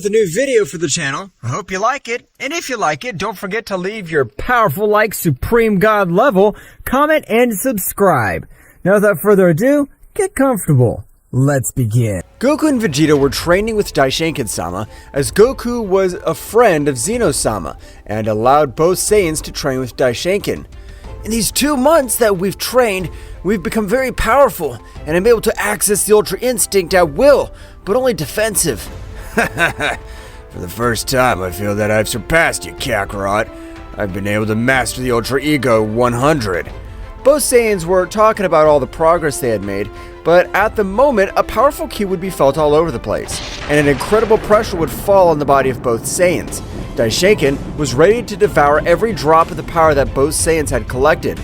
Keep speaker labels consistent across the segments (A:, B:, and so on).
A: with a new video for the channel. I hope you like it, and if you like it, don't forget to leave your powerful like Supreme God level, comment, and subscribe. Now without further ado, get comfortable. Let's begin. Goku and Vegeta were training with Daishinkan-sama, as Goku was a friend of Zeno-sama, and allowed both Saiyans to train with Daishinkan. In these 2 months that we've trained, we've become very powerful, and I'm able to access the Ultra Instinct at will, but only defensive. For the first time, I feel that I've surpassed you, Kakarot. I've been able to master the Ultra Ego 100. Both Saiyans were talking about all the progress they had made, but at the moment, a powerful ki would be felt all over the place, and an incredible pressure would fall on the body of both Saiyans. Daishinkan was ready to devour every drop of the power that both Saiyans had collected.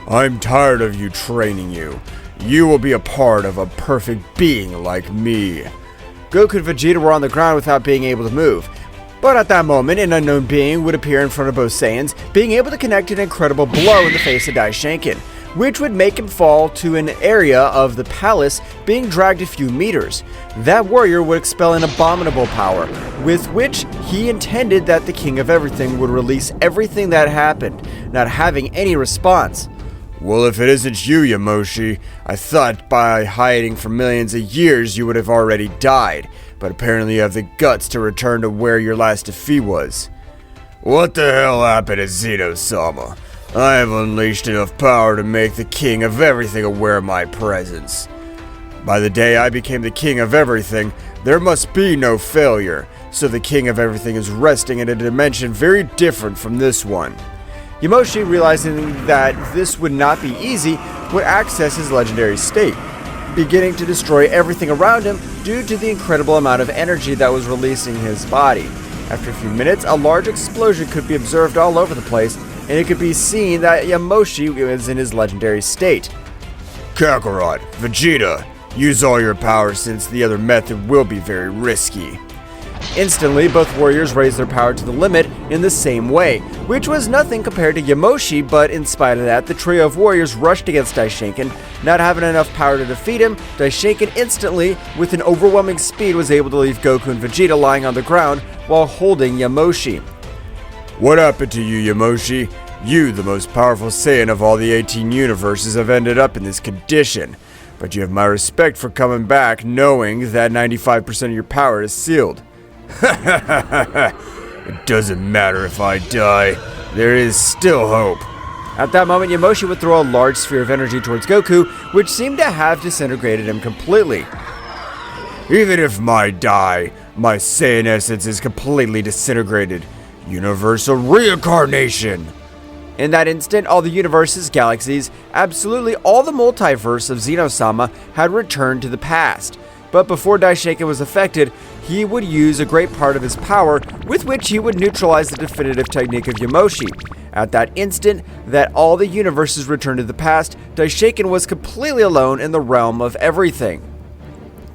A: I'm tired of you training you. You will be a part of a perfect being like me. Goku and Vegeta were on the ground without being able to move. But at that moment, an unknown being would appear in front of both Saiyans, being able to connect an incredible blow in the face of Daishinkan, which would make him fall to an area of the palace, being dragged a few meters. That warrior would expel an abominable power, with which he intended that the King of Everything would release everything that happened, not having any response. Well, if it isn't you, Yamoshi, I thought by hiding for millions of years you would have already died, but apparently you have the guts to return to where your last defeat was. What the hell happened to Zeno-sama? I have unleashed enough power to make the King of Everything aware of my presence. By the day I became the King of Everything, there must be no failure, so the King of Everything is resting in a dimension very different from this one. Yamoshi, realizing that this would not be easy, would access his legendary state, beginning to destroy everything around him due to the incredible amount of energy that was releasing his body. After a few minutes, a large explosion could be observed all over the place, and it could be seen that Yamoshi was in his legendary state. Kakarot, Vegeta, use all your power since the other method will be very risky. Instantly, both warriors raised their power to the limit in the same way, which was nothing compared to Yamoshi, but in spite of that, the trio of warriors rushed against Daishinkan. Not having enough power to defeat him, Daishinkan instantly, with an overwhelming speed, was able to leave Goku and Vegeta lying on the ground while holding Yamoshi. What happened to you, Yamoshi? You, the most powerful Saiyan of all the 18 universes, have ended up in this condition. But you have my respect for coming back, knowing that 95% of your power is sealed. It doesn't matter if I die. There is still hope. At that moment, Yamoshi would throw a large sphere of energy towards Goku, which seemed to have disintegrated him completely. Even if I die, my Saiyan essence is completely disintegrated. Universal reincarnation! In that instant, all the universes, galaxies, absolutely all the multiverse of Zeno-sama had returned to the past. But before Daishinkan was affected, he would use a great part of his power, with which he would neutralize the definitive technique of Yamoshi. At that instant that all the universes returned to the past, Daishinkan was completely alone in the realm of everything.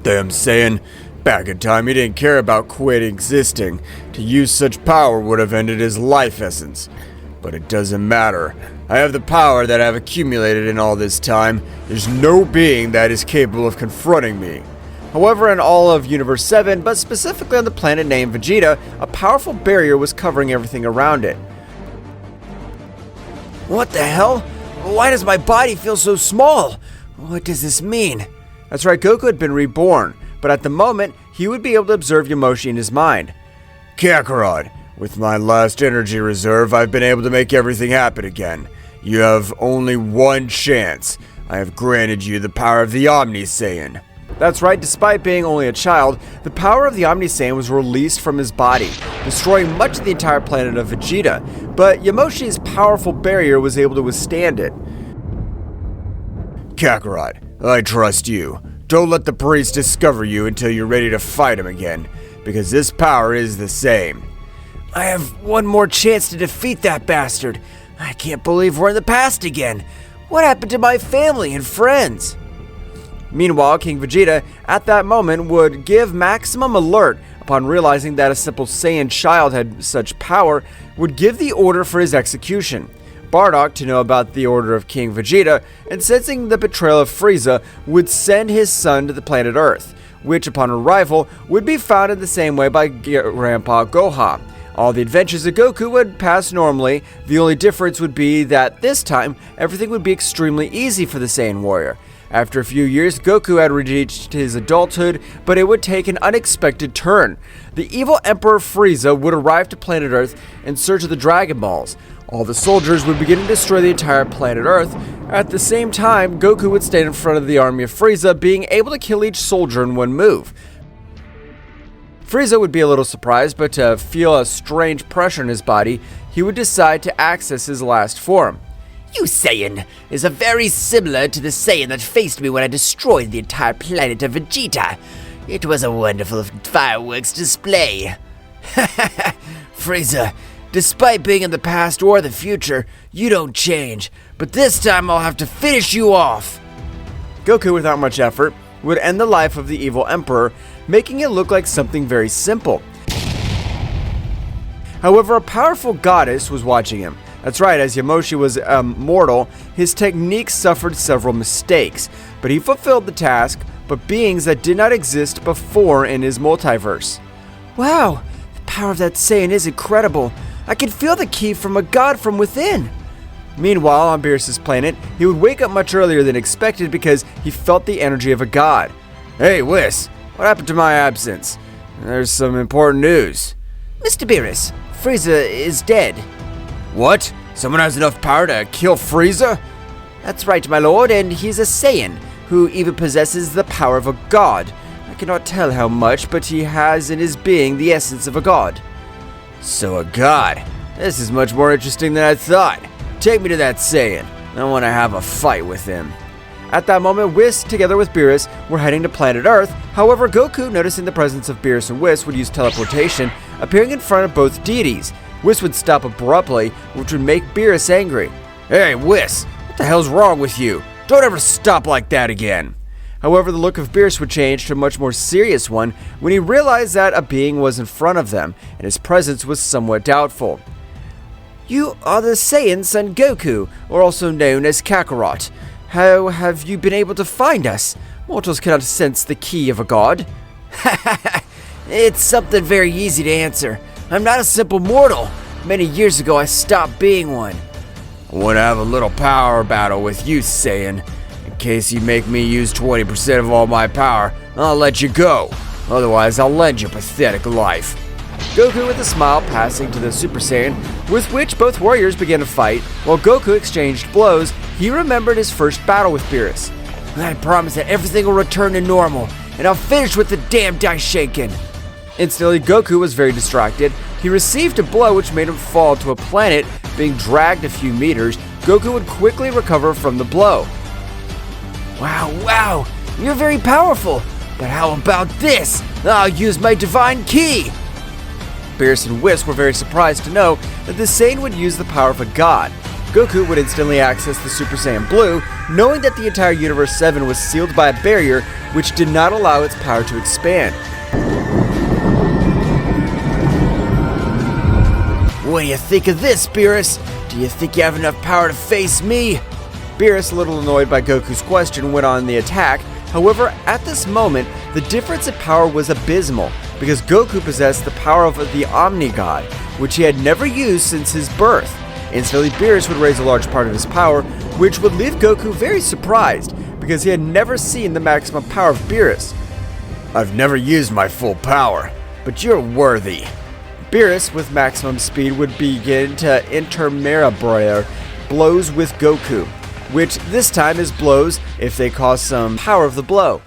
A: Damn Saiyan, back in time he didn't care about quitting existing. To use such power would have ended his life essence. But it doesn't matter. I have the power that I've accumulated in all this time. There's no being that is capable of confronting me. However, in all of Universe 7, but specifically on the planet named Vegeta, a powerful barrier was covering everything around it. What the hell? Why does my body feel so small? What does this mean? That's right, Goku had been reborn, but at the moment, he would be able to observe Yamoshi in his mind. Kakarot, with my last energy reserve, I've been able to make everything happen again. You have only one chance. I have granted you the power of the Omni Saiyan. That's right, despite being only a child, the power of the Omni Saiyan was released from his body, destroying much of the entire planet of Vegeta, but Yamoshi's powerful barrier was able to withstand it. Kakarot, I trust you. Don't let the priest discover you until you're ready to fight him again, because this power is the same. I have one more chance to defeat that bastard. I can't believe we're in the past again. What happened to my family and friends? Meanwhile, King Vegeta, at that moment, would give maximum alert upon realizing that a simple Saiyan child had such power, would give the order for his execution. Bardock, to know about the order of King Vegeta, and sensing the betrayal of Frieza, would send his son to the planet Earth, which upon arrival would be found in the same way by Grandpa Gohan. All the adventures of Goku would pass normally. The only difference would be that this time, everything would be extremely easy for the Saiyan warrior. After a few years, Goku had reached his adulthood, but it would take an unexpected turn. The evil Emperor Frieza would arrive to planet Earth in search of the Dragon Balls. All the soldiers would begin to destroy the entire planet Earth. At the same time, Goku would stand in front of the army of Frieza, being able to kill each soldier in one move. Frieza would be a little surprised, but to feel a strange pressure in his body, he would decide to access his last form.
B: You Saiyan is very similar to the Saiyan that faced me when I destroyed the entire planet of Vegeta. It was a wonderful fireworks display. Frieza, despite being in the past or the future, you don't change, but this time I'll have to finish you off.
A: Goku, without much effort, would end the life of the evil Emperor, making it look like something very simple. However, a powerful goddess was watching him. That's right, as Yamoshi was mortal, his techniques suffered several mistakes, but he fulfilled the task, but beings that did not exist before in his multiverse.
B: Wow, the power of that Saiyan is incredible. I can feel the ki from a god from within.
A: Meanwhile, on Beerus' planet, he would wake up much earlier than expected because he felt the energy of a god. Hey, Whis, what happened to my absence? There's some important news.
B: Mr. Beerus, Frieza is dead.
A: What? Someone has enough power to kill Frieza?
B: That's right, my lord, and he's a Saiyan, who even possesses the power of a god. I cannot tell how much, but he has in his being the essence of a god.
A: So a god. This is much more interesting than I thought. Take me to that Saiyan. I want to have a fight with him. At that moment, Whis, together with Beerus, were heading to planet Earth. However, Goku, noticing the presence of Beerus and Whis, would use teleportation, appearing in front of both deities. Whis would stop abruptly, which would make Beerus angry. Hey, Whis, what the hell's wrong with you? Don't ever stop like that again. However, the look of Beerus would change to a much more serious one when he realized that a being was in front of them, and his presence was somewhat doubtful.
B: You are the Saiyan Son Goku, or also known as Kakarot. How have you been able to find us? Mortals cannot sense the ki of a god. It's something very easy to answer. I'm not a simple mortal. Many years ago, I stopped being one.
A: I want to have a little power battle with you, Saiyan. In case you make me use 20% of all my power, I'll let you go. Otherwise, I'll lend your pathetic life. Goku with a smile passing to the Super Saiyan, with which both warriors began to fight. While Goku exchanged blows, he remembered his first battle with Beerus.
B: I promise that everything will return to normal, and I'll finish with the damn Daishinkan.
A: Instantly, Goku was very distracted. He received a blow which made him fall to a planet, being dragged a few meters. Goku would quickly recover from the blow.
B: Wow, you're very powerful. But how about this? I'll use my divine ki.
A: Beerus and Whis were very surprised to know that the Saiyan would use the power of a god. Goku would instantly access the Super Saiyan Blue, knowing that the entire Universe 7 was sealed by a barrier which did not allow its power to expand.
B: What do you think of this, Beerus? Do you think you have enough power to face me?
A: Beerus, a little annoyed by Goku's question, went on the attack. However, at this moment, the difference in power was abysmal, because Goku possessed the power of the Omni God, which he had never used since his birth. Instantly, Beerus would raise a large part of his power, which would leave Goku very surprised, because he had never seen the maximum power of Beerus. I've never used my full power, but you're worthy. Beerus, with maximum speed, would begin to intermarry blows with Goku, which this time is blows if they cause some power of the blow.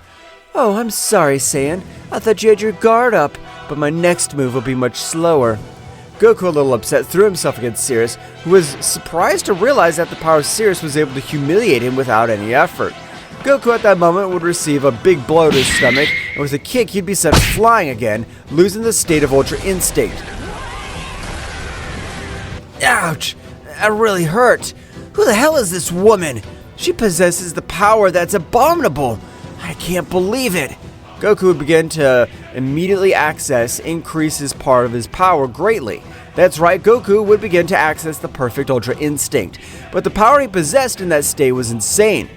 B: Oh, I'm sorry, Saiyan. I thought you had your guard up, but my next move will be much slower.
A: Goku, a little upset, threw himself against Beerus, who was surprised to realize that the power of Beerus was able to humiliate him without any effort. Goku at that moment would receive a big blow to his stomach, and with a kick he'd be sent flying again, losing the state of Ultra Instinct.
B: Ouch! That really hurt. Who the hell is this woman? She possesses the power that's abominable. I can't believe it.
A: Goku would begin to immediately increase his part of his power greatly. That's right, Goku would begin to access the perfect Ultra Instinct, but the power he possessed in that state was insane.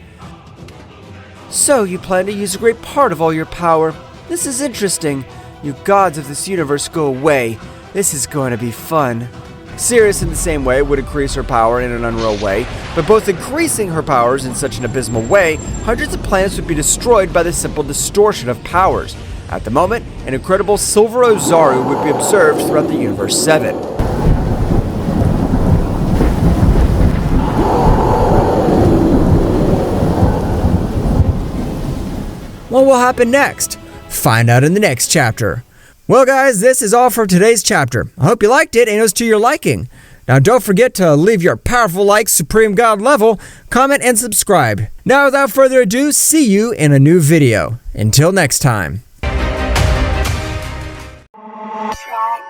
B: So, you plan to use a great part of all your power? This is interesting. You gods of this universe go away. This is going to be fun. Sirius in the same way would increase her power in an unreal way, but both increasing her powers in such an abysmal way, hundreds of planets would be destroyed by the simple distortion of powers. At the moment, an incredible Silver Ozaru would be observed throughout the Universe 7.
A: What will happen next? Find out in the next chapter. Well guys, this is all for today's chapter. I hope you liked it and it was to your liking. Now don't forget to leave your powerful like Supreme God level, comment and subscribe. Now without further ado, see you in a new video. Until next time.
C: Dragon.